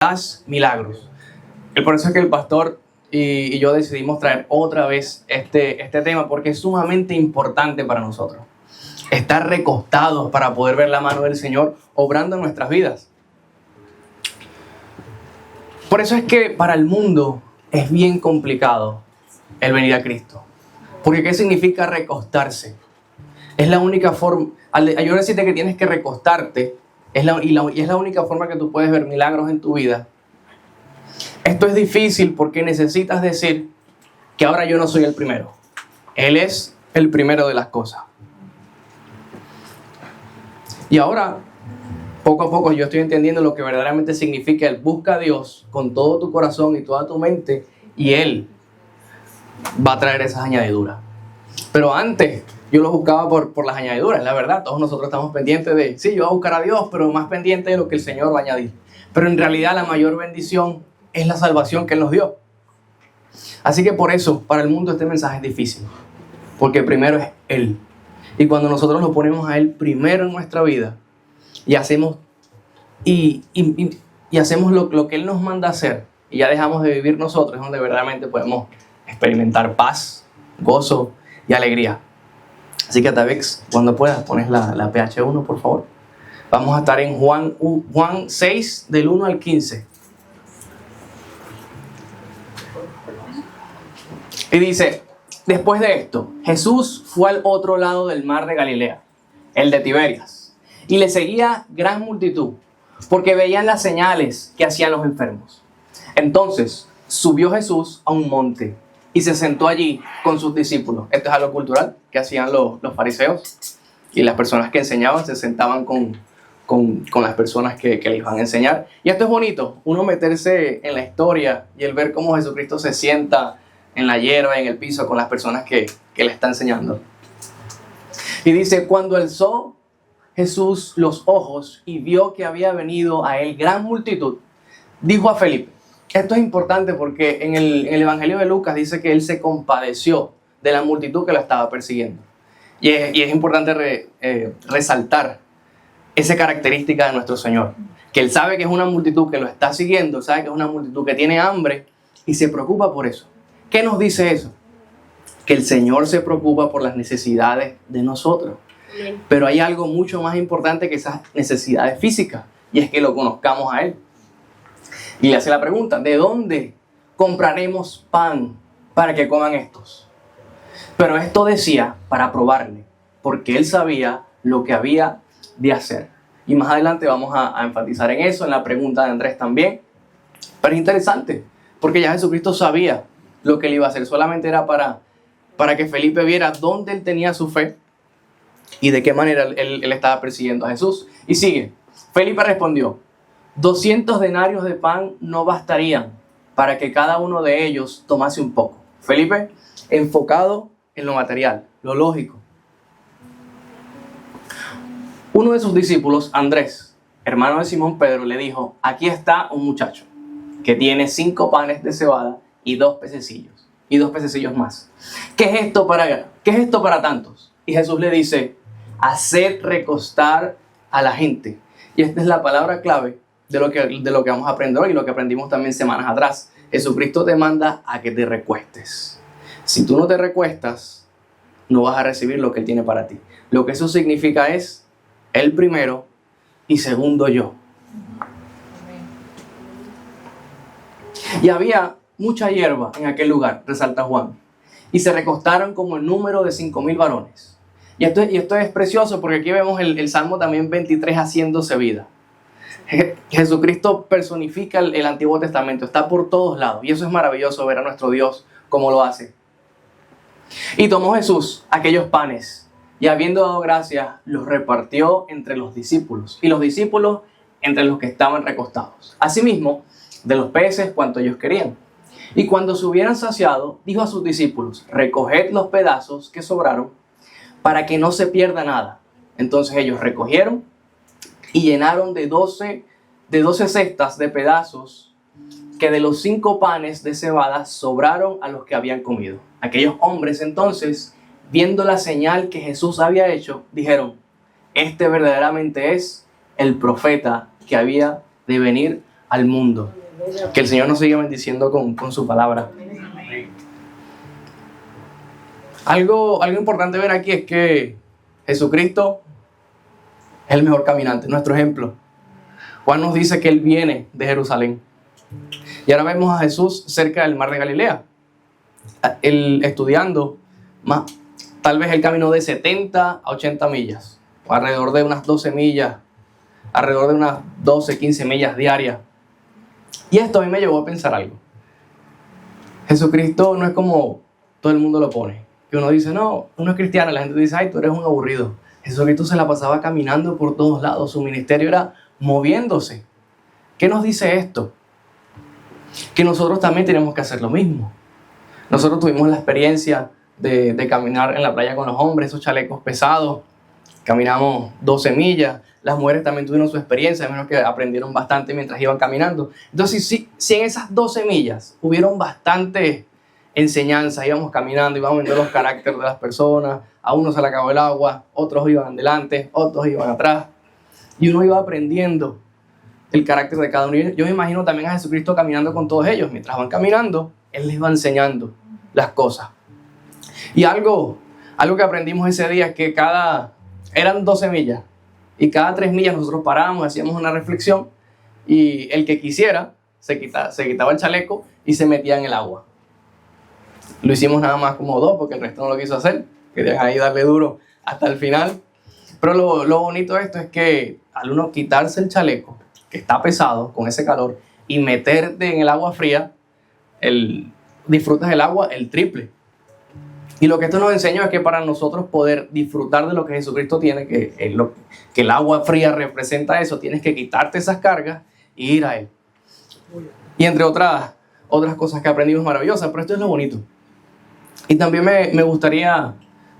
das milagros. Y por eso es que el pastor y yo decidimos traer otra vez este tema, porque es sumamente importante para nosotros. Estar recostados para poder ver la mano del Señor obrando en nuestras vidas. Por eso es que para el mundo es bien complicado el venir a Cristo. Porque ¿qué significa recostarse? Es la única forma, al yo decirte que tienes que recostarte, es la única forma que tú puedes ver milagros en tu vida. Esto es difícil porque necesitas decir que ahora yo no soy el primero. Él es el primero de las cosas. Y ahora, poco a poco, yo estoy entendiendo lo que verdaderamente significa el busca a Dios con todo tu corazón y toda tu mente, y Él va a traer esas añadiduras. Pero antes, yo lo buscaba por las añadiduras, la verdad. Todos nosotros estamos pendientes de, sí, yo voy a buscar a Dios, pero más pendiente de lo que el Señor va a añadir. Pero en realidad la mayor bendición es la salvación que Él nos dio. Así que por eso, para el mundo este mensaje es difícil. Porque primero es Él. Y cuando nosotros lo ponemos a Él primero en nuestra vida, y hacemos, hacemos lo que Él nos manda a hacer, y ya dejamos de vivir nosotros, es donde verdaderamente podemos experimentar paz, gozo y alegría. Así que Tabex, cuando puedas, pones la PH1, por favor. Vamos a estar en Juan 6, del 1 al 15. Y dice, después de esto, Jesús fue al otro lado del mar de Galilea, el de Tiberias, y le seguía gran multitud, porque veían las señales que hacían los enfermos. Entonces subió Jesús a un monte y se sentó allí con sus discípulos. Esto es algo cultural que hacían los fariseos, y las personas que enseñaban se sentaban con las personas que les iban a enseñar. Y esto es bonito, uno meterse en la historia y el ver cómo Jesucristo se sienta en la hierba, en el piso, con las personas que le está enseñando. Y dice, cuando alzó Jesús los ojos y vio que había venido a él gran multitud, dijo a Felipe. Esto es importante porque en el Evangelio de Lucas dice que él se compadeció de la multitud que lo estaba persiguiendo. Y es importante resaltar esa característica de nuestro Señor. Que Él sabe que es una multitud que lo está siguiendo, sabe que es una multitud que tiene hambre y se preocupa por eso. ¿Qué nos dice eso? Que el Señor se preocupa por las necesidades de nosotros. Bien. Pero hay algo mucho más importante que esas necesidades físicas, y es que lo conozcamos a Él. Y le hace la pregunta, ¿de dónde compraremos pan para que coman estos? Pero esto decía para probarle, porque Él sabía lo que había de hacer. Y más adelante vamos a enfatizar en eso, en la pregunta de Andrés también. Pero es interesante, porque ya Jesucristo sabía lo que Él iba a hacer. Solamente era para que Felipe viera dónde Él tenía su fe y de qué manera él estaba persiguiendo a Jesús. Y sigue. Felipe respondió, 200 denarios de pan no bastarían para que cada uno de ellos tomase un poco. Felipe, enfocado en lo material, lo lógico. Uno de sus discípulos, Andrés, hermano de Simón Pedro, le dijo, aquí está un muchacho que tiene 5 panes de cebada y 2 pececillos, y 2 pececillos más. ¿Qué es esto para tantos? Y Jesús le dice, haced recostar a la gente. Y esta es la palabra clave de lo que vamos a aprender hoy, y lo que aprendimos también semanas atrás. Jesucristo te manda a que te recuestes. Si tú no te recuestas, no vas a recibir lo que Él tiene para ti. Lo que eso significa es, Él primero y segundo yo. Y había mucha hierba en aquel lugar, resalta Juan, y se recostaron como el número de 5,000 varones. Y esto es precioso porque aquí vemos el Salmo también 23 haciéndose vida. Jesucristo personifica el Antiguo Testamento, está por todos lados, y eso es maravilloso ver a nuestro Dios cómo lo hace. Y tomó Jesús aquellos panes, y habiendo dado gracias, los repartió entre los discípulos, y los discípulos entre los que estaban recostados. Asimismo, de los peces cuanto ellos querían. Y cuando se hubieran saciado, dijo a sus discípulos, recoged los pedazos que sobraron, para que no se pierda nada. Entonces ellos recogieron y llenaron de 12 cestas de pedazos que de los 5 panes de cebada sobraron a los que habían comido. Aquellos hombres entonces, viendo la señal que Jesús había hecho, dijeron, este verdaderamente es el profeta que había de venir al mundo. Que el Señor nos siga bendiciendo con su palabra. Algo importante ver aquí es que Jesucristo es el mejor caminante, nuestro ejemplo. Juan nos dice que Él viene de Jerusalén. Y ahora vemos a Jesús cerca del mar de Galilea. Él estudiando, tal vez el camino de 70 a 80 millas, o alrededor de unas 12 millas, alrededor de unas 12, 15 millas diarias. Y esto a mí me llevó a pensar algo. Jesucristo no es como todo el mundo lo pone. Que uno dice, no, uno es cristiano, la gente dice, ay, tú eres un aburrido. Jesucristo se la pasaba caminando por todos lados, su ministerio era moviéndose. ¿Qué nos dice esto? Que nosotros también tenemos que hacer lo mismo. Nosotros tuvimos la experiencia de caminar en la playa con los hombres, esos chalecos pesados. Caminamos 12 millas. Las mujeres también tuvieron su experiencia, a menos que aprendieron bastante mientras iban caminando. Entonces, si en esas 12 millas hubieron bastantes enseñanzas, íbamos caminando, íbamos viendo los caracteres de las personas, a uno se le acabó el agua, otros iban delante, otros iban atrás, y uno iba aprendiendo el carácter de cada uno. Yo me imagino también a Jesucristo caminando con todos ellos. Mientras van caminando, Él les va enseñando las cosas. Y algo que aprendimos ese día es que eran 12 millas, y cada 3 millas nosotros parábamos, hacíamos una reflexión, y el que quisiera se quitaba el chaleco y se metía en el agua. Lo hicimos nada más como 2 porque el resto no lo quiso hacer. Querían ahí darle duro hasta el final. Pero lo bonito de esto es que al uno quitarse el chaleco, que está pesado con ese calor, y meterte en el agua fría, disfrutas el agua el triple. Y lo que esto nos enseña es que para nosotros poder disfrutar de lo que Jesucristo tiene, que el agua fría representa eso, tienes que quitarte esas cargas y ir a Él. Y entre otras cosas que aprendimos maravillosas, pero esto es lo bonito. Y también me gustaría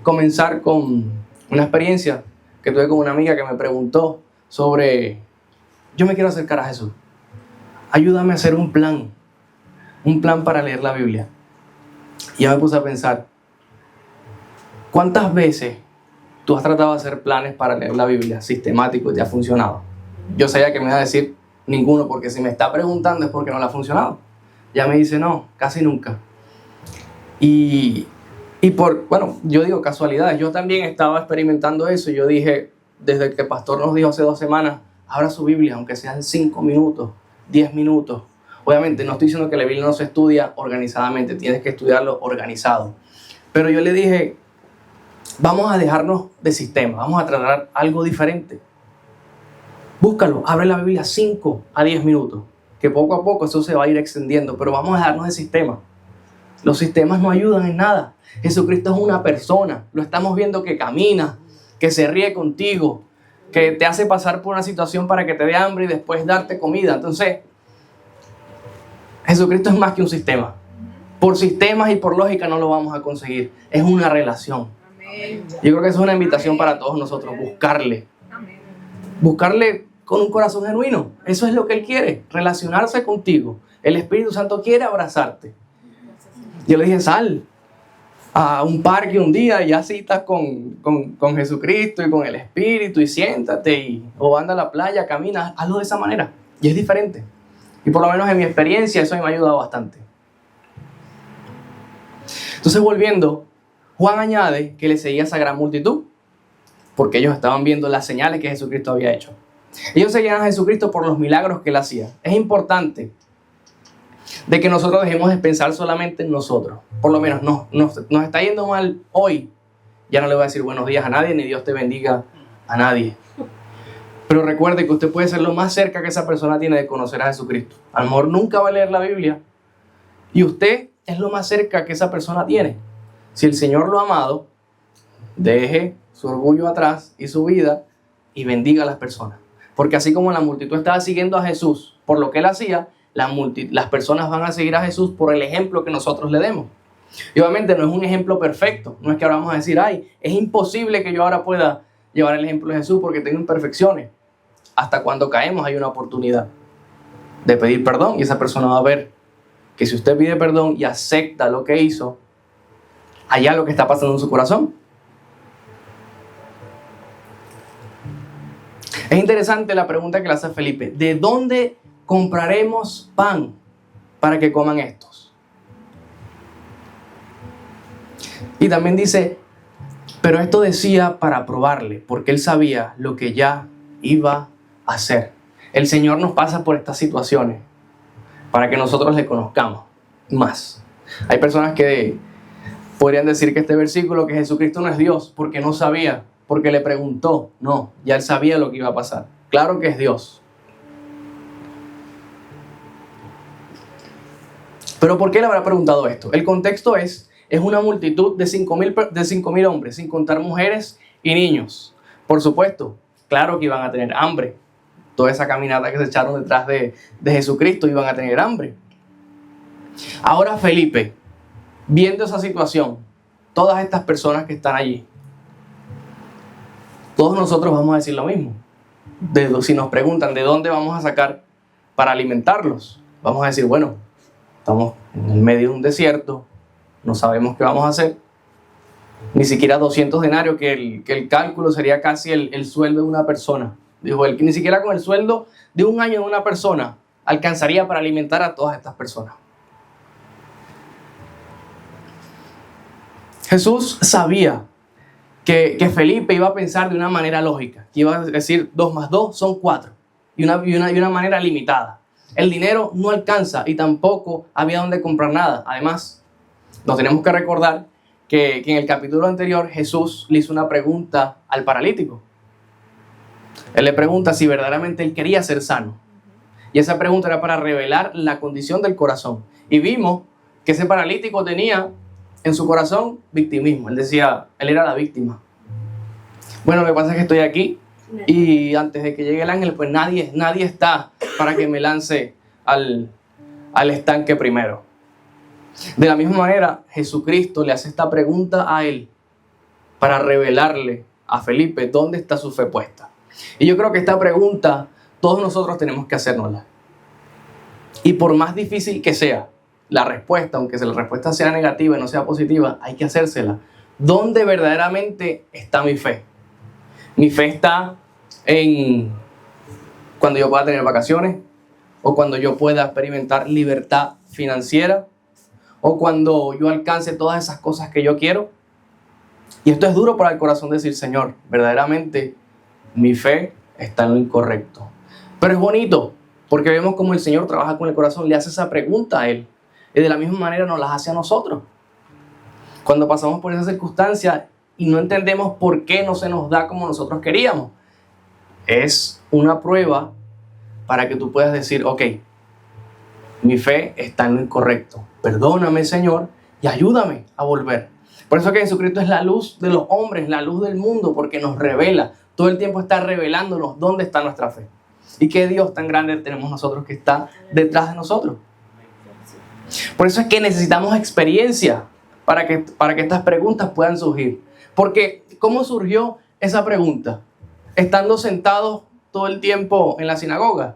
comenzar con una experiencia que tuve con una amiga que me preguntó sobre, yo me quiero acercar a Jesús. Ayúdame a hacer un plan para leer la Biblia. Y yo me puse a pensar, ¿cuántas veces tú has tratado de hacer planes para leer la Biblia sistemático y te ha funcionado? Yo sabía que me iba a decir ninguno, porque si me está preguntando es porque no le ha funcionado. Ya me dice, no, casi nunca. Y yo digo casualidades. Yo también estaba experimentando eso y yo dije, desde que el pastor nos dijo hace 2 semanas, abra su Biblia, aunque sean 5 minutos, 10 minutos. Obviamente no estoy diciendo que la Biblia no se estudia organizadamente, tienes que estudiarlo organizado. Pero yo le dije, vamos a dejarnos de sistema, vamos a tratar algo diferente. Búscalo, abre la Biblia 5 a 10 minutos, que poco a poco eso se va a ir extendiendo, pero vamos a dejarnos de sistema. Los sistemas no ayudan en nada. Jesucristo es una persona, lo estamos viendo que camina, que se ríe contigo, que te hace pasar por una situación para que te dé hambre y después darte comida. Entonces, Jesucristo es más que un sistema. Por sistemas y por lógica no lo vamos a conseguir. Es una relación. Yo creo que eso es una invitación para todos nosotros, buscarle. Buscarle con un corazón genuino. Eso es lo que Él quiere, relacionarse contigo. El Espíritu Santo quiere abrazarte. Yo le dije, sal a un parque un día y ya citas con Jesucristo y con el Espíritu y siéntate o anda a la playa, camina, hazlo de esa manera. Y es diferente. Y por lo menos en mi experiencia eso me ha ayudado bastante. Entonces volviendo, Juan añade que le seguía esa gran multitud porque ellos estaban viendo las señales que Jesucristo había hecho. Ellos seguían a Jesucristo por los milagros que Él hacía. Es importante de que nosotros dejemos de pensar solamente en nosotros. Por lo menos nos está yendo mal hoy. Ya no le voy a decir buenos días a nadie, ni Dios te bendiga a nadie. Pero recuerde que usted puede ser lo más cerca que esa persona tiene de conocer a Jesucristo. A lo mejor nunca va a leer la Biblia. Y usted es lo más cerca que esa persona tiene. Si el Señor lo ha amado, deje su orgullo atrás y su vida y bendiga a las personas. Porque así como la multitud estaba siguiendo a Jesús por lo que Él hacía, las personas van a seguir a Jesús por el ejemplo que nosotros le demos. Y obviamente no es un ejemplo perfecto. No es que ahora vamos a decir, ay, es imposible que yo ahora pueda llevar el ejemplo de Jesús porque tengo imperfecciones. Hasta cuando caemos hay una oportunidad de pedir perdón y esa persona va a ver que si usted pide perdón y acepta lo que hizo, allá lo que está pasando en su corazón. Es interesante la pregunta que le hace Felipe. ¿De dónde compraremos pan para que coman estos. Y también dice, pero esto decía para probarle, porque él sabía lo que ya iba a hacer. El Señor nos pasa por estas situaciones para que nosotros le conozcamos más. Hay personas que podrían decir que este versículo, que Jesucristo no es Dios, porque no sabía, porque le preguntó. No, ya él sabía lo que iba a pasar. Claro que es Dios. Pero ¿por qué le habrá preguntado esto? El contexto es una multitud de 5,000 hombres, sin contar mujeres y niños. Por supuesto, claro que iban a tener hambre. Toda esa caminata que se echaron detrás de Jesucristo iban a tener hambre. Ahora Felipe, viendo esa situación, todas estas personas que están allí, todos nosotros vamos a decir lo mismo. Si nos preguntan de dónde vamos a sacar para alimentarlos, vamos a decir, bueno, estamos en el medio de un desierto, no sabemos qué vamos a hacer. Ni siquiera 200 denarios, que el cálculo sería casi el sueldo de una persona. Dijo él que ni siquiera con el sueldo de un año de una persona alcanzaría para alimentar a todas estas personas. Jesús sabía que Felipe iba a pensar de una manera lógica, que iba a decir 2 más 2 son 4, y una manera limitada. El dinero no alcanza y tampoco había donde comprar nada. Además, nos tenemos que recordar que en el capítulo anterior Jesús le hizo una pregunta al paralítico. Él le pregunta si verdaderamente él quería ser sano. Y esa pregunta era para revelar la condición del corazón. Y vimos que ese paralítico tenía en su corazón victimismo. Él decía, él era la víctima. Bueno, lo que pasa es que estoy aquí y antes de que llegue el ángel, pues nadie está para que me lance al estanque primero. De la misma manera, Jesucristo le hace esta pregunta a él para revelarle a Felipe dónde está su fe puesta. Y yo creo que esta pregunta todos nosotros tenemos que hacérnosla. Y por más difícil que sea la respuesta, aunque la respuesta sea negativa y no sea positiva, hay que hacérsela. ¿Dónde verdaderamente está mi fe? Mi fe está en cuando yo pueda tener vacaciones, o cuando yo pueda experimentar libertad financiera, o cuando yo alcance todas esas cosas que yo quiero. Y esto es duro para el corazón decir, Señor, verdaderamente mi fe está en lo incorrecto. Pero es bonito, porque vemos cómo el Señor trabaja con el corazón, le hace esa pregunta a Él. Y de la misma manera nos las hace a nosotros. Cuando pasamos por esa circunstancia y no entendemos por qué no se nos da como nosotros queríamos, es una prueba para que tú puedas decir, ok, mi fe está en lo incorrecto. Perdóname, Señor, y ayúdame a volver. Por eso que Jesucristo es la luz de los hombres, la luz del mundo, porque nos revela. Todo el tiempo está revelándonos dónde está nuestra fe. Y qué Dios tan grande tenemos nosotros que está detrás de nosotros. Por eso es que necesitamos experiencia para que estas preguntas puedan surgir. Porque, ¿cómo surgió esa pregunta? ¿Estando sentados todo el tiempo en la sinagoga?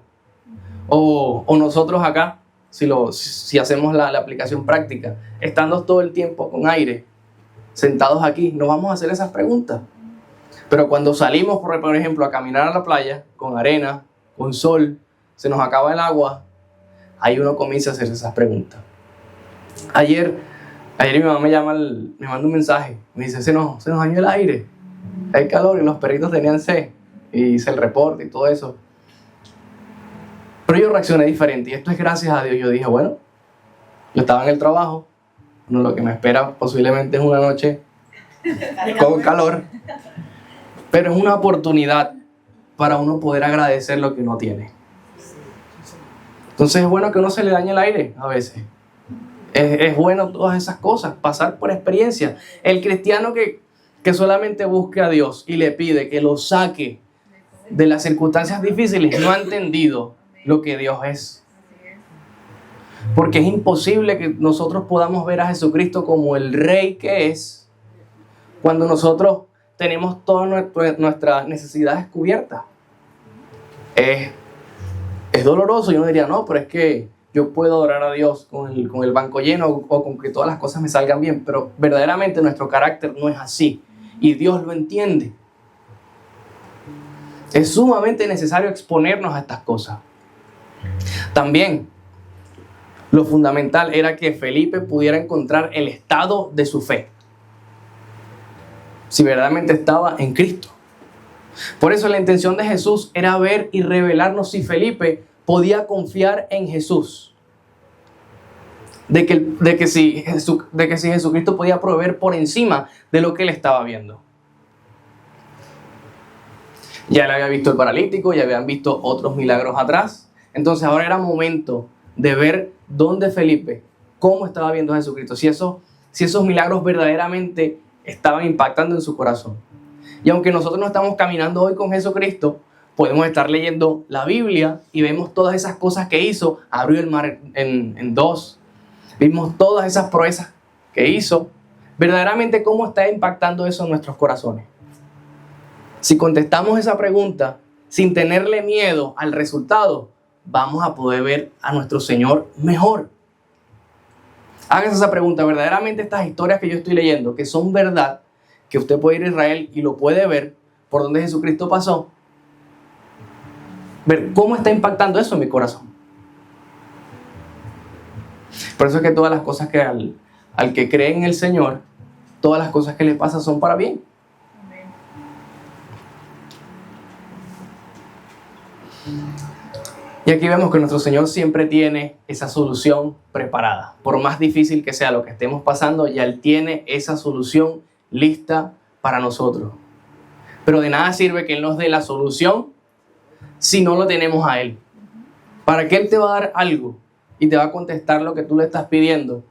¿O nosotros acá, si hacemos la aplicación práctica, estando todo el tiempo con aire, sentados aquí, nos vamos a hacer esas preguntas? Pero cuando salimos, por ejemplo, a caminar a la playa, con arena, con sol, se nos acaba el agua, ahí uno comienza a hacer esas preguntas. Ayer mi mamá me manda un mensaje, me dice, se nos dañó el aire, hay calor y los perritos tenían sed, y hice el reporte y todo eso. Pero yo reaccioné diferente, y esto es gracias a Dios. Yo dije, bueno, yo estaba en el trabajo, lo que me espera posiblemente es una noche con calor, pero es una oportunidad para uno poder agradecer lo que uno tiene. Entonces es bueno que uno se le dañe el aire a veces. Es bueno todas esas cosas, pasar por experiencia. El cristiano que solamente busque a Dios y le pide que lo saque de las circunstancias difíciles, no ha entendido lo que Dios es. Porque es imposible que nosotros podamos ver a Jesucristo como el Rey que es cuando nosotros tenemos todas nuestras necesidades cubiertas. Es doloroso. Yo no diría, no, pero es que yo puedo adorar a Dios con el banco lleno o con que todas las cosas me salgan bien. Pero verdaderamente nuestro carácter no es así. Y Dios lo entiende. Es sumamente necesario exponernos a estas cosas. También lo fundamental era que Felipe pudiera encontrar el estado de su fe, si verdaderamente estaba en Cristo. Por eso la intención de Jesús era ver y revelarnos si Felipe podía confiar en Jesús. De que si Jesucristo podía proveer por encima de lo que él estaba viendo. Ya le había visto el paralítico, ya habían visto otros milagros atrás. Entonces ahora era momento de ver dónde Felipe, cómo estaba viendo a Jesucristo, si esos milagros verdaderamente estaban impactando en su corazón. Y aunque nosotros no estamos caminando hoy con Jesucristo, podemos estar leyendo la Biblia y vemos todas esas cosas que hizo. Abrió el mar en dos. Vimos todas esas proezas que hizo. Verdaderamente, ¿cómo está impactando eso en nuestros corazones? Si contestamos esa pregunta sin tenerle miedo al resultado, vamos a poder ver a nuestro Señor mejor. Hágase esa pregunta. ¿Verdaderamente estas historias que yo estoy leyendo, que son verdad, que usted puede ir a Israel y lo puede ver por donde Jesucristo pasó, ver cómo está impactando eso en mi corazón? Por eso es que todas las cosas que al que cree en el Señor, todas las cosas que le pasan son para bien. Y aquí vemos que nuestro Señor siempre tiene esa solución preparada. Por más difícil que sea lo que estemos pasando, ya Él tiene esa solución lista para nosotros. Pero de nada sirve que Él nos dé la solución si no lo tenemos a Él. ¿Para qué Él te va a dar algo y te va a contestar lo que tú le estás pidiendo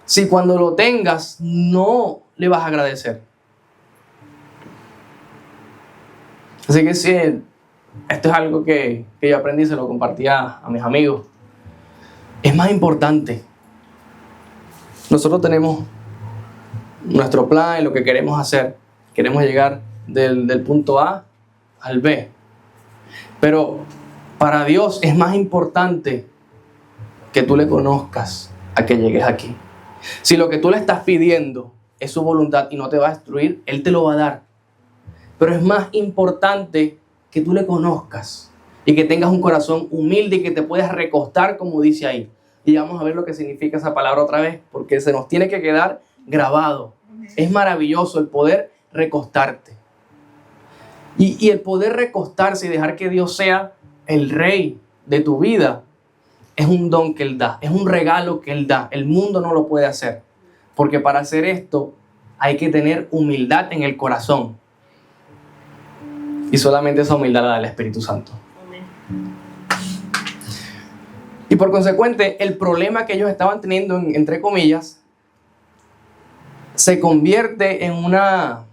si cuando lo tengas no le vas a agradecer? Así que sí, esto es algo que yo aprendí, se lo compartía a mis amigos. Es más importante. Nosotros tenemos nuestro plan y lo que queremos hacer. Queremos llegar del punto A al B. Pero para Dios es más importante que tú le conozcas a que llegues aquí. Si lo que tú le estás pidiendo es su voluntad y no te va a destruir, Él te lo va a dar. Pero es más importante que tú le conozcas y que tengas un corazón humilde y que te puedas recostar, como dice ahí. Y vamos a ver lo que significa esa palabra otra vez, porque se nos tiene que quedar grabado. Es maravilloso el poder recostarte. Y el poder recostarse y dejar que Dios sea el rey de tu vida es un don que Él da, es un regalo que Él da. El mundo no lo puede hacer, porque para hacer esto hay que tener humildad en el corazón. Y solamente esa humildad la da el Espíritu Santo. Y por consecuente, el problema que ellos estaban teniendo, entre comillas, se convierte en una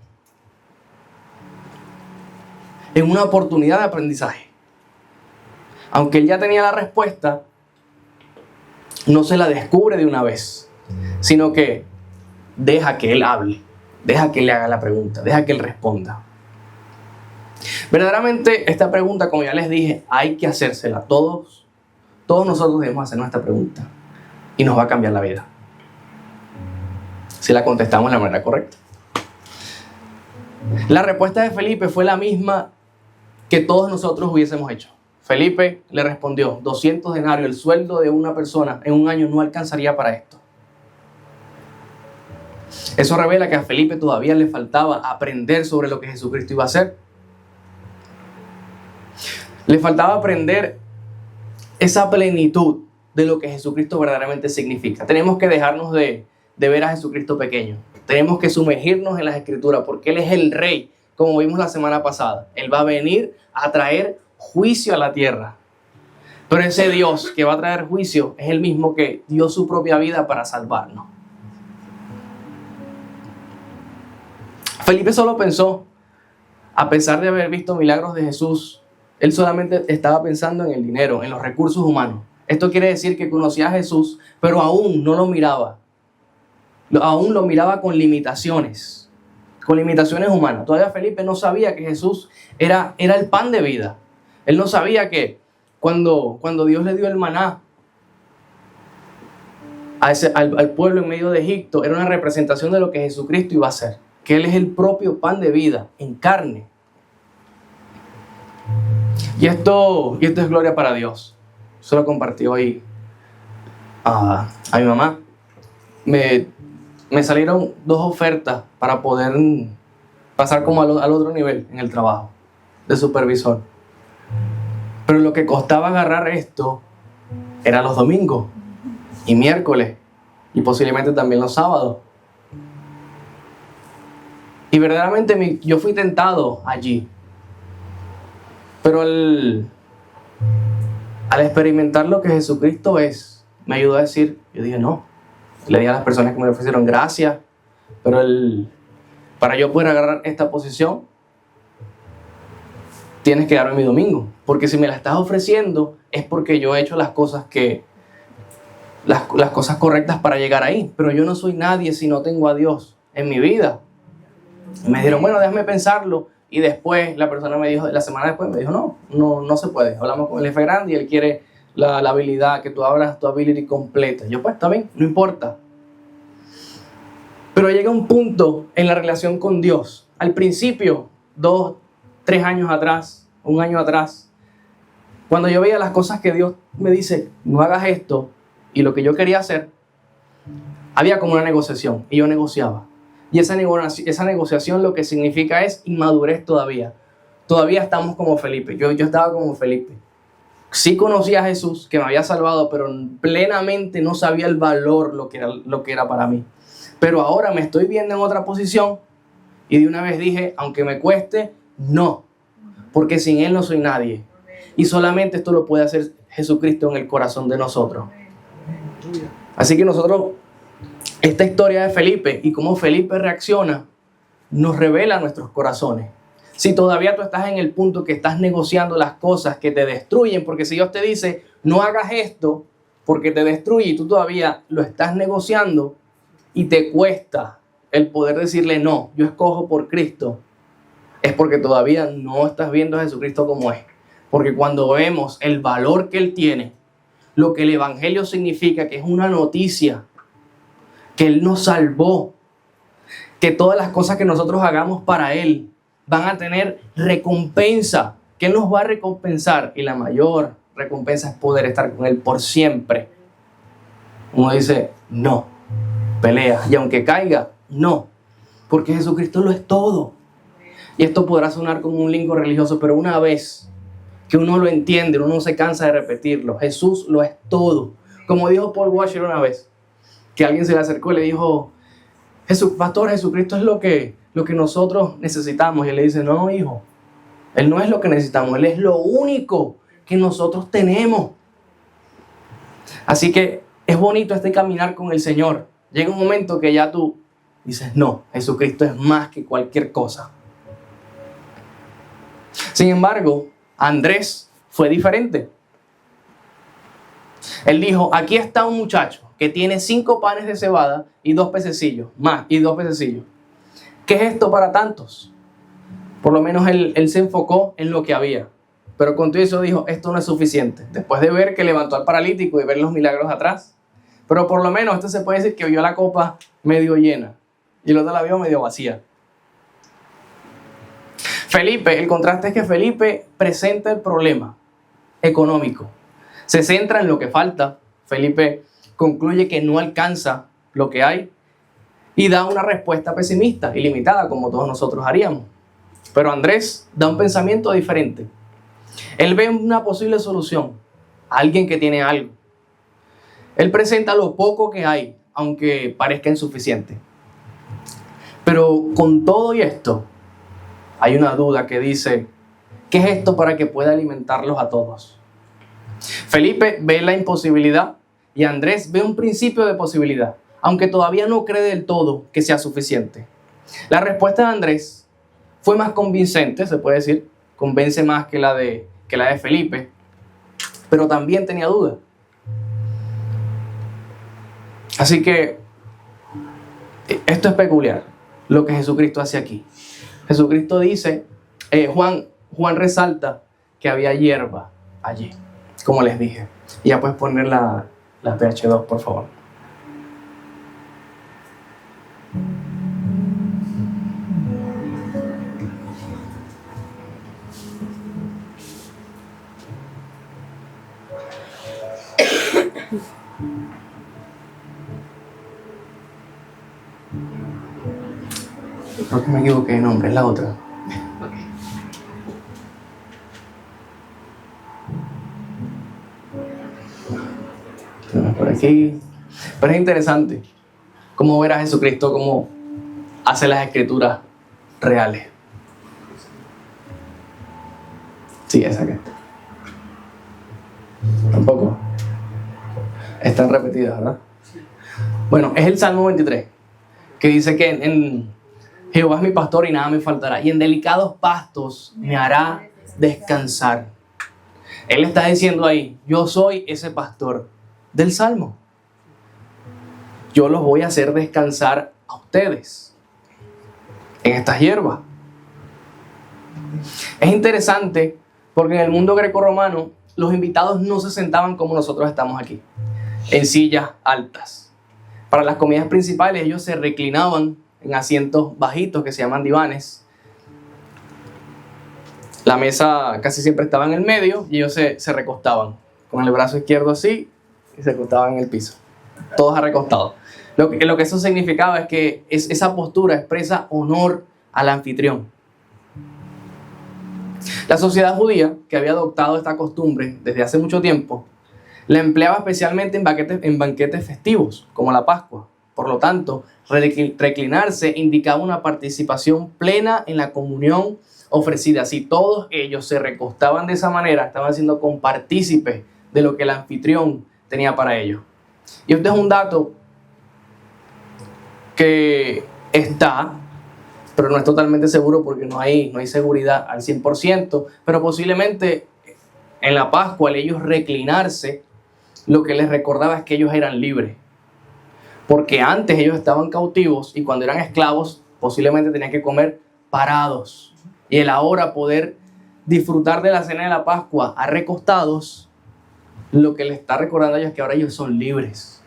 oportunidad de aprendizaje. Aunque él ya tenía la respuesta, no se la descubre de una vez, sino que deja que él hable, deja que él le haga la pregunta, deja que él responda. Verdaderamente esta pregunta, como ya les dije, hay que hacérsela. Todos nosotros debemos hacernos esta pregunta y nos va a cambiar la vida si la contestamos de la manera correcta. La respuesta de Felipe fue la misma que todos nosotros hubiésemos hecho. Felipe le respondió: 200 denarios, el sueldo de una persona en un año no alcanzaría para esto. Eso revela que a Felipe todavía le faltaba aprender sobre lo que Jesucristo iba a hacer. Le faltaba aprender esa plenitud de lo que Jesucristo verdaderamente significa. Tenemos que dejarnos de ver a Jesucristo pequeño. Tenemos que sumergirnos en las Escrituras, porque Él es el Rey, como vimos la semana pasada. Él va a venir a traer juicio a la tierra. Pero ese Dios que va a traer juicio es el mismo que dio su propia vida para salvarnos. Felipe solo pensó, a pesar de haber visto milagros de Jesús, él solamente estaba pensando en el dinero, en los recursos humanos. Esto quiere decir que conocía a Jesús, pero aún no lo miraba. Aún lo miraba con limitaciones humanas. Todavía Felipe no sabía que Jesús era el pan de vida. Él no sabía que cuando Dios le dio el maná al pueblo en medio de Egipto, era una representación de lo que Jesucristo iba a hacer. Que Él es el propio pan de vida en carne. Y esto es gloria para Dios. se lo compartí hoy a mi mamá. Me salieron 2 ofertas para poder pasar como al otro nivel en el trabajo de supervisor. Pero lo que costaba agarrar esto era los domingos y miércoles y posiblemente también los sábados. Y verdaderamente yo fui tentado allí. Pero al experimentar lo que Jesucristo es, me ayudó a decir, yo dije no. Le di a las personas que me ofrecieron gracias, pero para yo poder agarrar esta posición, tienes que darme mi domingo. Porque si me la estás ofreciendo, es porque yo he hecho las cosas las cosas correctas para llegar ahí. Pero yo no soy nadie si no tengo a Dios en mi vida. Y me dijeron, bueno, déjame pensarlo. Y después la persona me dijo, la semana después me dijo, no se puede. Hablamos con el jefe grande y él quiere la habilidad, que tú abras tu ability completa. Yo pues está bien, no importa. Pero llega un punto en la relación con Dios. Al principio, 2, 3 años atrás, 1 año atrás, cuando yo veía las cosas que Dios me dice, no hagas esto, y lo que yo quería hacer, había como una negociación, y yo negociaba. Y esa negociación lo que significa es inmadurez todavía. Todavía estamos como Felipe. Yo estaba como Felipe. Sí conocía a Jesús, que me había salvado, pero plenamente no sabía el valor, lo que era para mí. Pero ahora me estoy viendo en otra posición y de una vez dije, aunque me cueste, no. Porque sin Él no soy nadie. Y solamente esto lo puede hacer Jesucristo en el corazón de nosotros. Así que nosotros, esta historia de Felipe y cómo Felipe reacciona, nos revela nuestros corazones. Si todavía tú estás en el punto que estás negociando las cosas que te destruyen, porque si Dios te dice, no hagas esto porque te destruye y tú todavía lo estás negociando y te cuesta el poder decirle no, yo escojo por Cristo, es porque todavía no estás viendo a Jesucristo como es. Porque cuando vemos el valor que Él tiene, lo que el Evangelio significa, que es una noticia, que Él nos salvó, que todas las cosas que nosotros hagamos para Él van a tener recompensa, que Él nos va a recompensar, y la mayor recompensa es poder estar con Él por siempre. Uno dice, no, pelea, y aunque caiga, no, porque Jesucristo lo es todo. Y esto podrá sonar como un lingo religioso, pero una vez que uno lo entiende, uno no se cansa de repetirlo, Jesús lo es todo. Como dijo Paul Washer una vez, que alguien se le acercó y le dijo, Pastor, Jesucristo es lo que nosotros necesitamos. Y él le dice, no, hijo, Él no es lo que necesitamos, Él es lo único que nosotros tenemos. Así que es bonito este caminar con el Señor. Llega un momento que ya tú dices, no, Jesucristo es más que cualquier cosa. Sin embargo, Andrés fue diferente. Él dijo, aquí está un muchacho que tiene 5 panes de cebada y 2 pececillos, y 2 pececillos. ¿Qué es esto para tantos? Por lo menos él se enfocó en lo que había. Pero con todo eso dijo, esto no es suficiente. Después de ver que levantó al paralítico y ver los milagros atrás. Pero por lo menos esto se puede decir que vio la copa medio llena y el otro la vio medio vacía. Felipe, el contraste es que Felipe presenta el problema económico. Se centra en lo que falta. Felipe concluye que no alcanza lo que hay y da una respuesta pesimista y limitada, como todos nosotros haríamos. Pero Andrés da un pensamiento diferente. Él ve una posible solución a alguien que tiene algo. Él presenta lo poco que hay, aunque parezca insuficiente. Pero con todo y esto, hay una duda que dice, ¿qué es esto para que pueda alimentarlos a todos? Felipe ve la imposibilidad y Andrés ve un principio de posibilidad, aunque todavía no cree del todo que sea suficiente. La respuesta de Andrés fue más convincente, se puede decir, convence más que la de Felipe, pero también tenía duda. Así que esto es peculiar, lo que Jesucristo hace aquí. Jesucristo dice, Juan resalta que había hierba allí, como les dije. Y ya puedes poner la PH2, por favor. Creo que me equivoqué de nombre, es la otra. Tenemos por aquí. Pero es interesante cómo ver a Jesucristo, cómo hace las escrituras reales. Sí, exacto. Tampoco. Están repetidas, ¿verdad? Bueno, es el Salmo 23, que dice que en Jehová es mi pastor y nada me faltará, y en delicados pastos me hará descansar. Él está diciendo ahí, yo soy ese pastor del Salmo. Yo los voy a hacer descansar a ustedes en estas hierbas. Es interesante porque en el mundo grecorromano los invitados no se sentaban como nosotros estamos aquí, en sillas altas. Para las comidas principales ellos se reclinaban en asientos bajitos que se llaman divanes. La mesa casi siempre estaba en el medio y ellos se recostaban con el brazo izquierdo así y se acostaban en el piso, todos recostados. Lo que eso significaba es que esa postura expresa honor al anfitrión. La sociedad judía, que había adoptado esta costumbre desde hace mucho tiempo, la empleaba especialmente en banquetes festivos, como la Pascua. Por lo tanto, reclinarse indicaba una participación plena en la comunión ofrecida. Si todos ellos se recostaban de esa manera, estaban siendo compartícipes de lo que el anfitrión tenía para ellos. Y este es un dato que está, pero no es totalmente seguro porque no hay seguridad al 100%, pero posiblemente en la Pascua, al ellos reclinarse, lo que les recordaba es que ellos eran libres. Porque antes ellos estaban cautivos y cuando eran esclavos posiblemente tenían que comer parados. Y el ahora poder disfrutar de la cena de la Pascua recostados, lo que les está recordando a ellos es que ahora ellos son libres.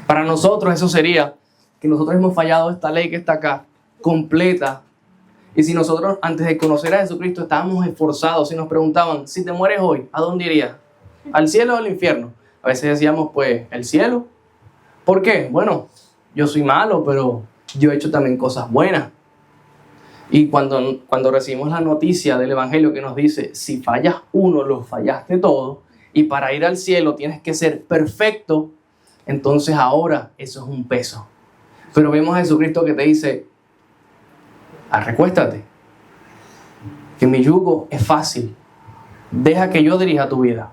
Para nosotros eso sería que nosotros hemos fallado esta ley que está acá, completa. Y si nosotros antes de conocer a Jesucristo estábamos esforzados, si nos preguntaban, si te mueres hoy, ¿a dónde irías? ¿Al cielo o al infierno? A veces decíamos, pues, el cielo. ¿Por qué? Bueno, yo soy malo, pero yo he hecho también cosas buenas. Y cuando recibimos la noticia del Evangelio que nos dice, si fallas uno, lo fallaste todo, y para ir al cielo tienes que ser perfecto, entonces ahora eso es un peso. Pero vemos a Jesucristo que te dice, recuéstate, que mi yugo es fácil, deja que yo dirija tu vida.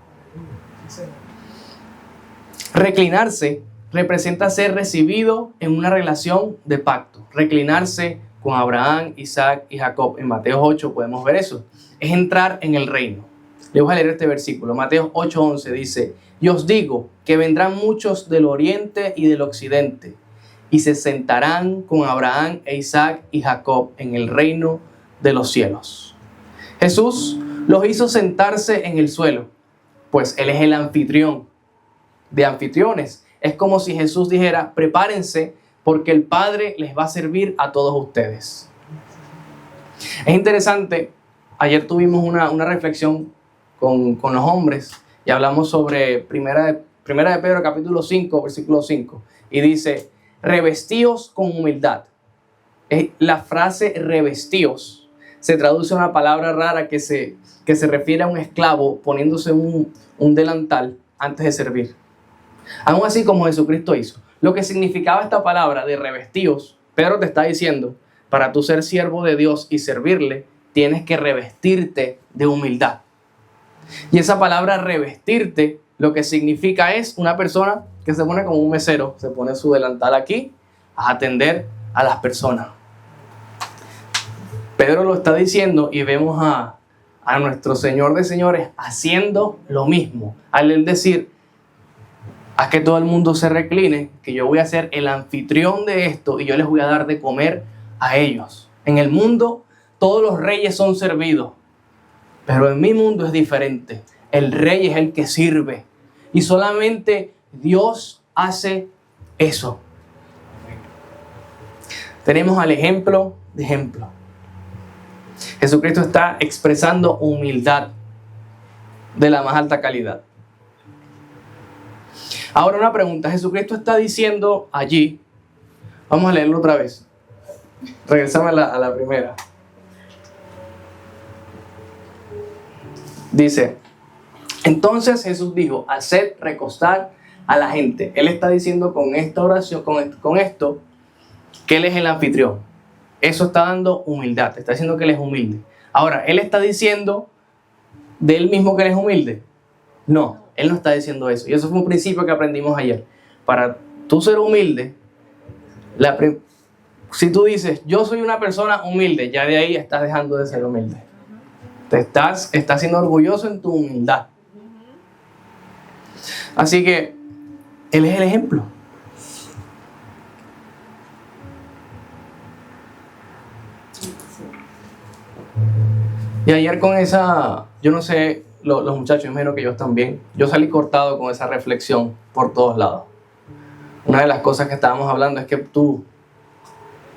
Reclinarse representa ser recibido en una relación de pacto. Reclinarse con Abraham, Isaac y Jacob. En Mateo 8 podemos ver eso. Es entrar en el reino. Le voy a leer este versículo. Mateo 8:11 dice, y os digo que vendrán muchos del oriente y del occidente y se sentarán con Abraham e Isaac y Jacob en el reino de los cielos. Jesús los hizo sentarse en el suelo, pues Él es el anfitrión de anfitriones. Es como si Jesús dijera, prepárense porque el Padre les va a servir a todos ustedes. Es interesante, ayer tuvimos una reflexión con los hombres y hablamos sobre primera de Pedro capítulo 5, versículo 5, y dice, revestíos con humildad. La frase revestíos se traduce a una palabra rara que se refiere a un esclavo poniéndose un delantal antes de servir. Aún así como Jesucristo hizo. Lo que significaba esta palabra de revestíos, Pedro te está diciendo, para tú ser siervo de Dios y servirle, tienes que revestirte de humildad. Y esa palabra revestirte, lo que significa es una persona que se pone como un mesero, se pone su delantal aquí a atender a las personas. Pedro lo está diciendo y vemos a nuestro Señor de señores haciendo lo mismo. Al él decir, haz que todo el mundo se recline, que yo voy a ser el anfitrión de esto y yo les voy a dar de comer a ellos. En el mundo todos los reyes son servidos, pero en mi mundo es diferente. El rey es el que sirve y solamente Dios hace eso. Tenemos al ejemplo de ejemplo. Jesucristo está expresando humildad de la más alta calidad. Ahora una pregunta, Jesucristo está diciendo allí, vamos a leerlo otra vez. Regresame a la primera. Dice, entonces Jesús dijo, haced recostar a la gente. Él está diciendo con esta oración, con esto, que Él es el anfitrión. Eso está dando humildad, está diciendo que Él es humilde. Ahora, ¿Él está diciendo de Él mismo que Él es humilde? No, Él no está diciendo eso. Y eso fue un principio que aprendimos ayer. Para tú ser humilde, si tú dices, yo soy una persona humilde, ya de ahí estás dejando de ser humilde. Estás siendo orgulloso en tu humildad. Así que Él es el ejemplo. Y ayer con esa, yo no sé, los muchachos, imagino que ellos también, yo salí cortado con esa reflexión por todos lados. Una de las cosas que estábamos hablando es que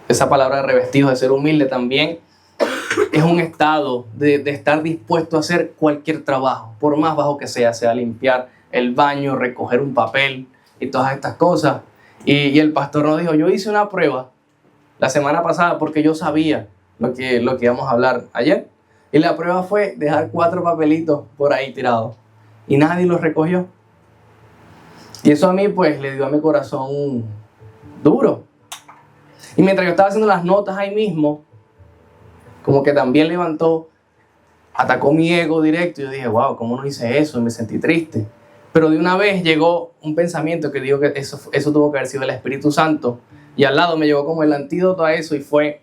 esa palabra de revestido, de ser humilde también, es un estado de estar dispuesto a hacer cualquier trabajo, por más bajo que sea limpiar el baño, recoger un papel y todas estas cosas. Y el pastor nos dijo, yo hice una prueba la semana pasada porque yo sabía lo que íbamos a hablar ayer. Y la prueba fue dejar 4 papelitos por ahí tirados. Y nadie los recogió. Y eso a mí pues le dio a mi corazón duro. Y mientras yo estaba haciendo las notas ahí mismo, como que también atacó mi ego directo. Y yo dije, wow, ¿cómo no hice eso? Y me sentí triste. Pero de una vez llegó un pensamiento que dijo que eso tuvo que haber sido el Espíritu Santo. Y al lado me llegó como el antídoto a eso y fue,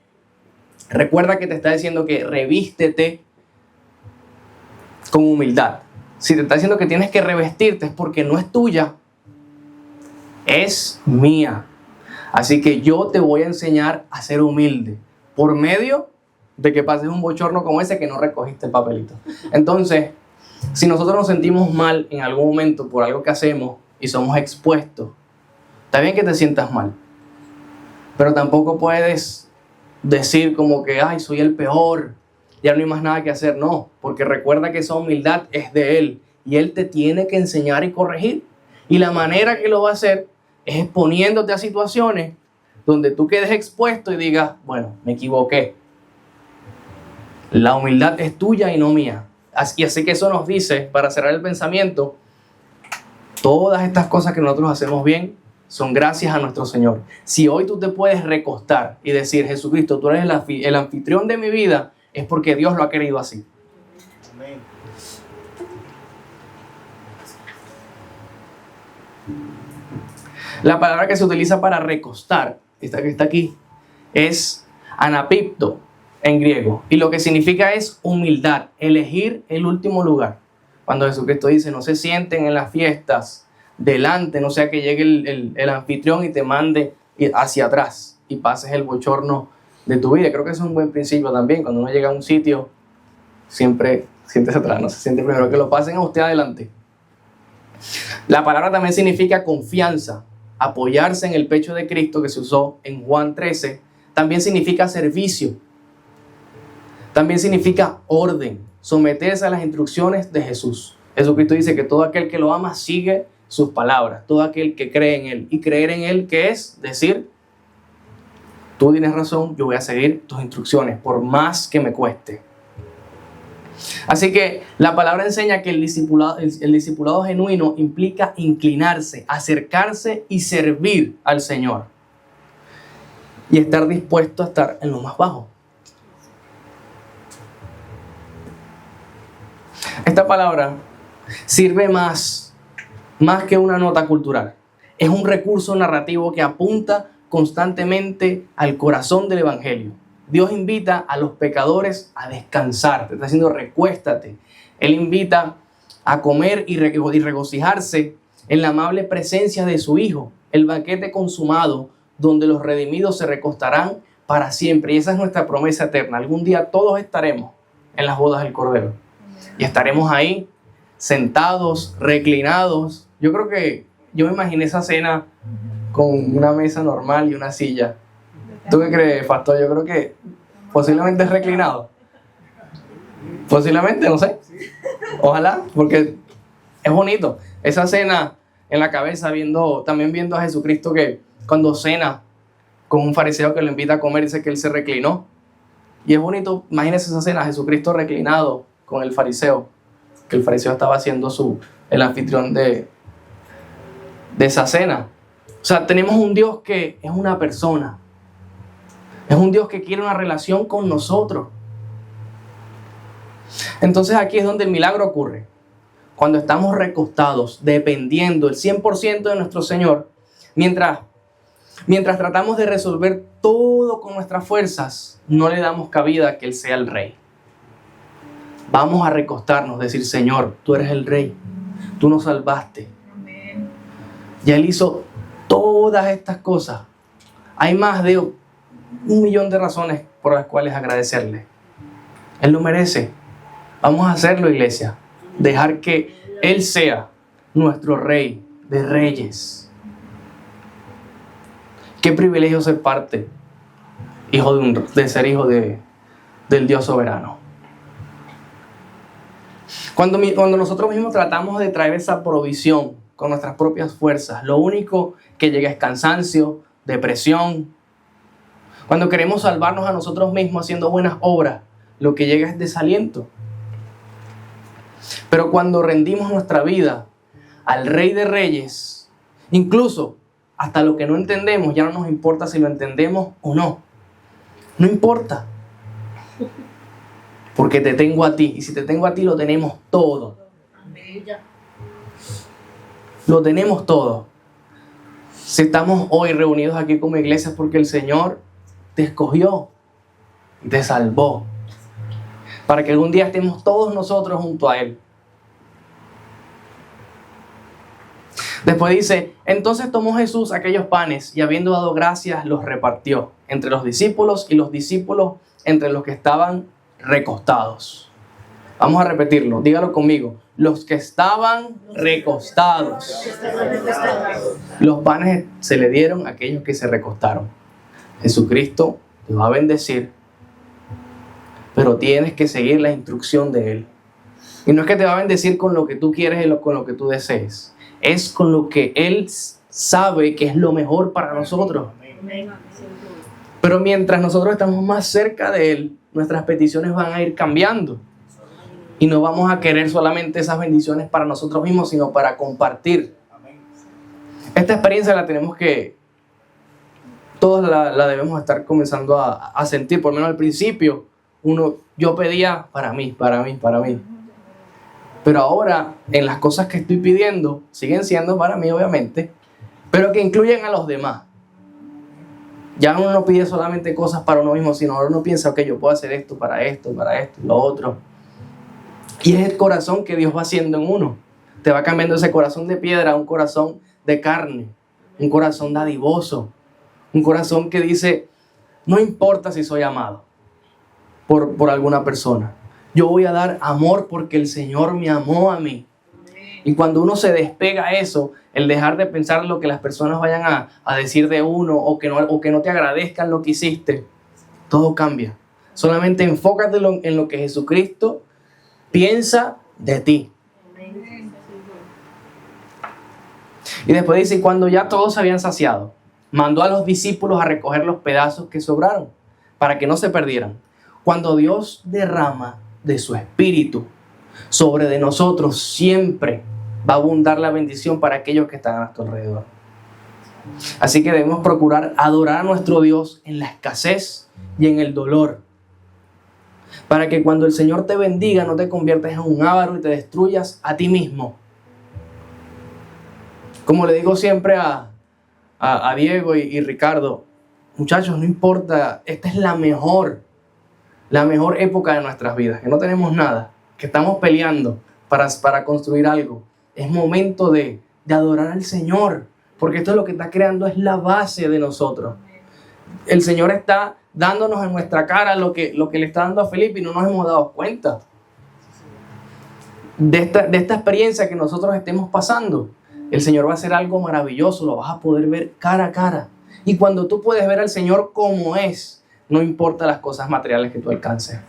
recuerda que te está diciendo que revístete con humildad. Si te está diciendo que tienes que revestirte es porque no es tuya, es mía. Así que yo te voy a enseñar a ser humilde por medio de que pases un bochorno como ese que no recogiste el papelito. Entonces, si nosotros nos sentimos mal en algún momento por algo que hacemos y somos expuestos, está bien que te sientas mal, pero tampoco puedes decir como que, ay, soy el peor, ya no hay más nada que hacer. No, porque recuerda que esa humildad es de Él y Él te tiene que enseñar y corregir. Y la manera que lo va a hacer es exponiéndote a situaciones donde tú quedes expuesto y digas, bueno, me equivoqué. La humildad es tuya y no mía. Y así que eso nos dice, para cerrar el pensamiento, todas estas cosas que nosotros hacemos bien son gracias a nuestro Señor. Si hoy tú te puedes recostar y decir, Jesucristo, tú eres el anfitrión de mi vida, es porque Dios lo ha querido así. Amén. La palabra que se utiliza para recostar, esta que está aquí, es anapipto en griego. Y lo que significa es humildad, elegir el último lugar. Cuando Jesucristo dice, no se sienten en las fiestas delante, no sea que llegue el anfitrión y te mande hacia atrás y pases el bochorno de tu vida. Creo que es un buen principio también. Cuando uno llega a un sitio, siempre siéntese atrás, no se siente primero, que lo pasen a usted adelante. La palabra también significa confianza, apoyarse en el pecho de Cristo, que se usó en Juan 13. También significa servicio. También significa orden, someterse a las instrucciones de Jesús. Jesucristo dice que todo aquel que lo ama sigue sus palabras, todo aquel que cree en Él. Y creer en Él, ¿qué es? Decir, tú tienes razón, yo voy a seguir tus instrucciones, por más que me cueste. Así que la palabra enseña que el discipulado genuino implica inclinarse, acercarse y servir al Señor. Y estar dispuesto a estar en lo más bajo. Esta palabra sirve más que una nota cultural. Es un recurso narrativo que apunta constantemente al corazón del Evangelio. Dios invita a los pecadores a descansar. Te está diciendo, recuéstate. Él invita a comer y regocijarse en la amable presencia de su Hijo. El banquete consumado, donde los redimidos se recostarán para siempre. Y esa es nuestra promesa eterna. Algún día todos estaremos en las bodas del Cordero. Y estaremos ahí, sentados, reclinados. Yo me imaginé esa cena con una mesa normal y una silla. ¿Tú qué crees, pastor? Yo creo que posiblemente es reclinado. Posiblemente, no sé. Ojalá, porque es bonito. Esa cena en la cabeza también viendo a Jesucristo que cuando cena con un fariseo que lo invita a comer, dice que él se reclinó. Y es bonito, imagínense esa cena, Jesucristo reclinado con el fariseo, que el fariseo estaba siendo el anfitrión de esa cena. O sea, tenemos un Dios que es una persona. Es un Dios que quiere una relación con nosotros. Entonces aquí es donde el milagro ocurre. Cuando estamos recostados, dependiendo el 100% de nuestro Señor, mientras tratamos de resolver todo con nuestras fuerzas, no le damos cabida a que Él sea el Rey. Vamos a recostarnos, decir, Señor, tú eres el Rey, tú nos salvaste. Ya Él hizo todas estas cosas. Hay más de 1.000.000 de razones por las cuales agradecerle. Él lo merece. Vamos a hacerlo, iglesia. Dejar que Él sea nuestro Rey de reyes. Qué privilegio ser parte, de ser hijo del Dios soberano. Cuando nosotros mismos tratamos de traer esa provisión con nuestras propias fuerzas, lo único que llega es cansancio, depresión. Cuando queremos salvarnos a nosotros mismos haciendo buenas obras, lo que llega es desaliento. Pero cuando rendimos nuestra vida al Rey de Reyes, incluso hasta lo que no entendemos, ya no nos importa si lo entendemos o no. No importa. Porque te tengo a ti. Y si te tengo a ti, lo tenemos todo. Lo tenemos todo. Si estamos hoy reunidos aquí como iglesia es porque el Señor te escogió y te salvó. Para que algún día estemos todos nosotros junto a Él. Después dice, entonces tomó Jesús aquellos panes y habiendo dado gracias los repartió entre los discípulos y los discípulos entre los que estaban recostados. Vamos a repetirlo, dígalo conmigo. Los que estaban recostados. Los panes se le dieron a aquellos que se recostaron. Jesucristo te va a bendecir, pero tienes que seguir la instrucción de Él. Y no es que te va a bendecir con lo que tú quieres y con lo que tú desees. Es con lo que Él sabe que es lo mejor para nosotros. Pero mientras nosotros estamos más cerca de Él, nuestras peticiones van a ir cambiando. Y no vamos a querer solamente esas bendiciones para nosotros mismos, sino para compartir. Esta experiencia la tenemos que, todos la debemos estar comenzando a sentir. Por lo menos al principio, yo pedía para mí. Pero ahora, en las cosas que estoy pidiendo, siguen siendo para mí, obviamente, pero que incluyen a los demás. Ya uno no pide solamente cosas para uno mismo, sino ahora uno piensa, ok, yo puedo hacer esto, lo otro. Y es el corazón que Dios va haciendo en uno. Te va cambiando ese corazón de piedra a un corazón de carne, un corazón dadivoso, un corazón que dice, no importa si soy amado por alguna persona. Yo voy a dar amor porque el Señor me amó a mí. Y cuando uno se despega a eso, el dejar de pensar lo que las personas vayan a decir de uno o que no te agradezcan lo que hiciste, todo cambia. Solamente enfócate en lo que Jesucristo piensa de ti. Y después dice, cuando ya todos se habían saciado, mandó a los discípulos a recoger los pedazos que sobraron para que no se perdieran. Cuando Dios derrama de su Espíritu sobre de nosotros, siempre va a abundar la bendición para aquellos que están a nuestro alrededor. Así que debemos procurar adorar a nuestro Dios en la escasez y en el dolor, para que cuando el Señor te bendiga no te conviertas en un avaro y te destruyas a ti mismo. Como le digo siempre a Diego y Ricardo, muchachos, no importa, esta es la mejor época de nuestras vidas, que no tenemos nada, que estamos peleando para construir algo. Es momento de adorar al Señor, porque esto es lo que está creando, es la base de nosotros. El Señor está dándonos en nuestra cara lo que le está dando a Felipe y no nos hemos dado cuenta de esta experiencia que nosotros estemos pasando. El Señor va a hacer algo maravilloso, lo vas a poder ver cara a cara. Y cuando tú puedes ver al Señor como es, no importa las cosas materiales que tú alcances.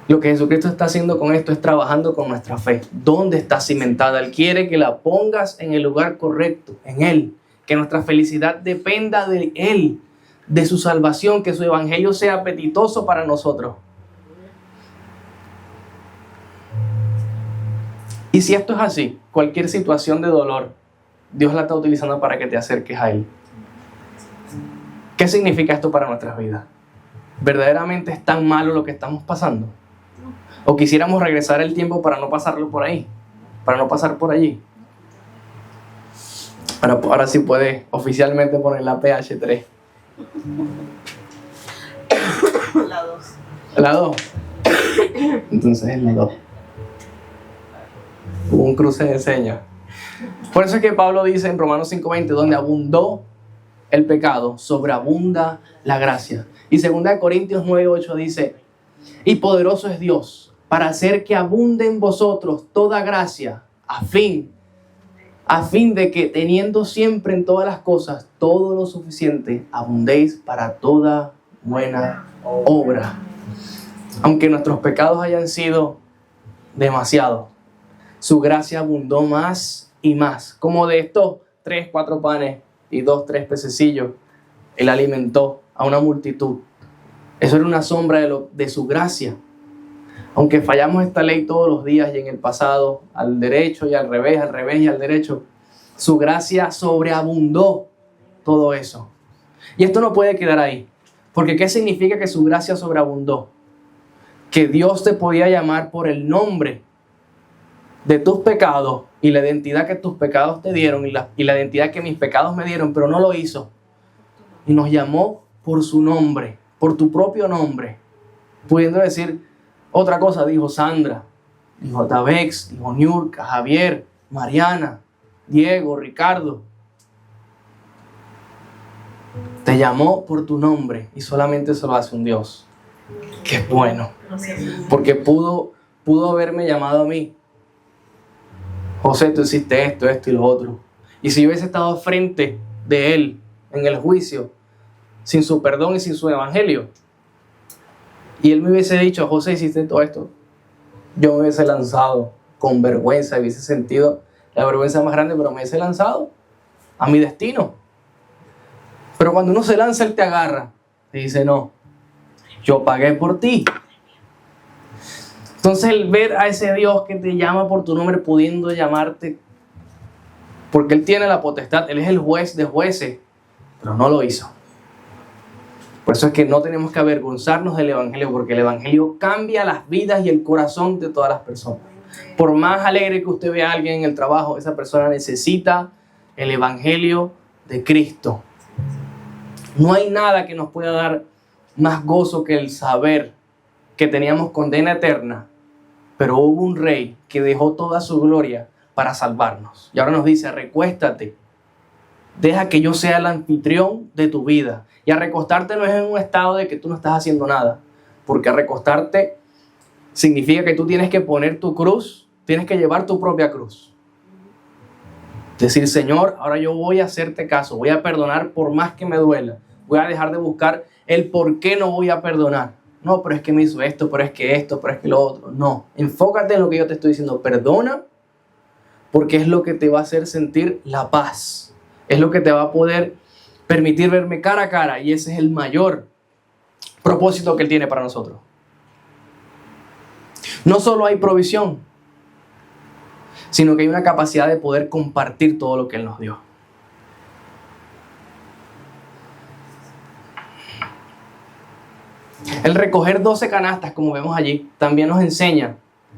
Lo que Jesucristo está haciendo con esto es trabajando con nuestra fe. ¿Dónde está cimentada? Él quiere que la pongas en el lugar correcto, en Él. Que nuestra felicidad dependa de Él, de su salvación, que su evangelio sea apetitoso para nosotros. Y si esto es así, cualquier situación de dolor, Dios la está utilizando para que te acerques a Él. ¿Qué significa esto para nuestras vidas? ¿Verdaderamente es tan malo lo que estamos pasando? ¿O quisiéramos regresar el tiempo para no pasarlo por ahí? Para no pasar por allí. Ahora sí puede oficialmente poner la PH3. La 2. ¿La 2? Entonces es la 2. Hubo un cruce de señas. Por eso es que Pablo dice en Romanos 5:20, donde abundó el pecado, sobreabunda la gracia. Y 2 Corintios 9:8 dice, y poderoso es Dios para hacer que abunde en vosotros toda gracia, a fin de que teniendo siempre en todas las cosas todo lo suficiente, abundéis para toda buena obra. Aunque nuestros pecados hayan sido demasiados, su gracia abundó más y más. Como de estos 3, 4 panes y 2, 3 pececillos, Él alimentó a una multitud. Eso era una sombra de su gracia. Aunque fallamos esta ley todos los días y en el pasado, al derecho y al revés y al derecho, su gracia sobreabundó todo eso. Y esto no puede quedar ahí. Porque ¿qué significa que su gracia sobreabundó? Que Dios te podía llamar por el nombre de tus pecados y la identidad que tus pecados te dieron y la identidad que mis pecados me dieron, pero no lo hizo. Y nos llamó por su nombre, por tu propio nombre. Pudiendo decir otra cosa, dijo Sandra, dijo Tabex, dijo Niurka, Javier, Mariana, Diego, Ricardo. Te llamó por tu nombre y solamente eso lo hace un Dios. Qué bueno. Porque pudo haberme llamado a mí. José, tú hiciste esto y lo otro. Y si yo hubiese estado frente de Él en el juicio, sin su perdón y sin su evangelio, y Él me hubiese dicho, José, hiciste todo esto, yo me hubiese lanzado con vergüenza, hubiese sentido la vergüenza más grande, pero me hubiese lanzado a mi destino. Pero cuando uno se lanza, Él te agarra y dice, no, yo pagué por ti. Entonces el ver a ese Dios que te llama por tu nombre, pudiendo llamarte, porque Él tiene la potestad, Él es el juez de jueces, pero no lo hizo. Por eso es que no tenemos que avergonzarnos del Evangelio, porque el Evangelio cambia las vidas y el corazón de todas las personas. Por más alegre que usted vea a alguien en el trabajo, esa persona necesita el Evangelio de Cristo. No hay nada que nos pueda dar más gozo que el saber que teníamos condena eterna, pero hubo un rey que dejó toda su gloria para salvarnos. Y ahora nos dice, recuéstate, deja que yo sea el anfitrión de tu vida. Y a recostarte no es en un estado de que tú no estás haciendo nada, porque a recostarte significa que tú tienes que poner tu cruz, tienes que llevar tu propia cruz. Decir, Señor, ahora yo voy a hacerte caso, voy a perdonar por más que me duela, voy a dejar de buscar el por qué no voy a perdonar. No, pero es que me hizo esto, pero es que lo otro. No, enfócate en lo que yo te estoy diciendo, perdona, porque es lo que te va a hacer sentir la paz, es lo que te va a poder permitir verme cara a cara, y ese es el mayor propósito que Él tiene para nosotros. No solo hay provisión, sino que hay una capacidad de poder compartir todo lo que Él nos dio. El recoger 12 canastas, como vemos allí, también nos enseña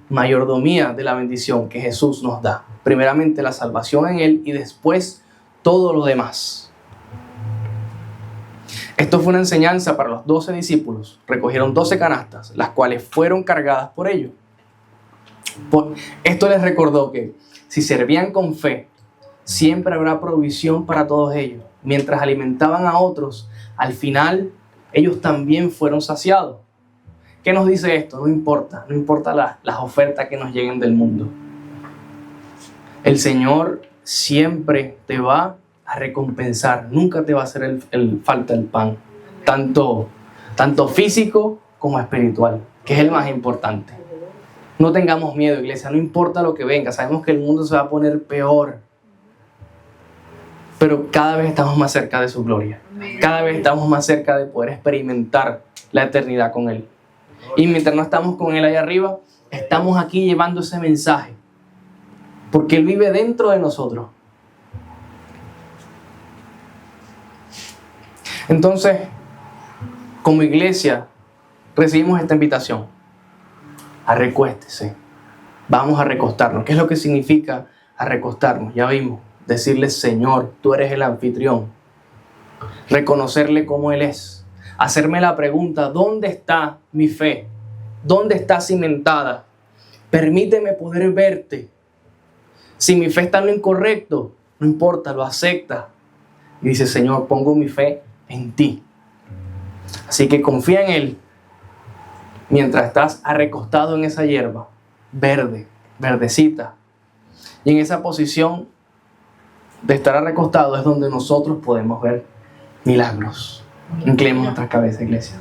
mayordomía de la bendición que Jesús nos da. Primeramente la salvación en Él y después todo lo demás. Esto fue una enseñanza para los 12 discípulos. Recogieron 12 canastas, las cuales fueron cargadas por ellos. Esto les recordó que si servían con fe, siempre habrá provisión para todos ellos. Mientras alimentaban a otros, al final ellos también fueron saciados. ¿Qué nos dice esto? No importa las ofertas que nos lleguen del mundo. El Señor siempre te va a recompensar, nunca te va a hacer falta el pan, tanto físico como espiritual. que es el más importante. No tengamos miedo, iglesia, no importa lo que venga. Sabemos que el mundo se va a poner peor, pero cada vez estamos más cerca de su gloria. Cada vez estamos más cerca de poder experimentar la eternidad con Él. Y mientras no estamos con Él ahí arriba, estamos aquí llevando ese mensaje, porque Él vive dentro de nosotros. Entonces, como iglesia, recibimos esta invitación. Arrecuéstese. Vamos a recostarnos. ¿Qué es lo que significa arrecostarnos? Ya vimos. Decirle, Señor, tú eres el anfitrión. Reconocerle como Él es. Hacerme la pregunta, ¿dónde está mi fe? ¿Dónde está cimentada? Permíteme poder verte. Si mi fe está en lo incorrecto, no importa, lo acepta. Y dice, Señor, pongo mi fe en ti. Así que confía en Él mientras estás recostado en esa hierba verde, verdecita. Y en esa posición de estar recostado es donde nosotros podemos ver milagros. Inclinemos nuestras cabezas, iglesia.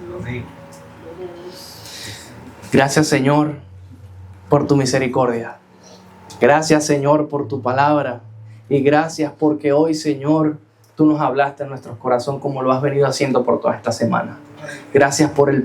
Gracias, Señor, por tu misericordia. Gracias, Señor, por tu palabra. Y gracias porque hoy, Señor, tú nos hablaste en nuestro corazón como lo has venido haciendo por toda esta semana. Gracias por el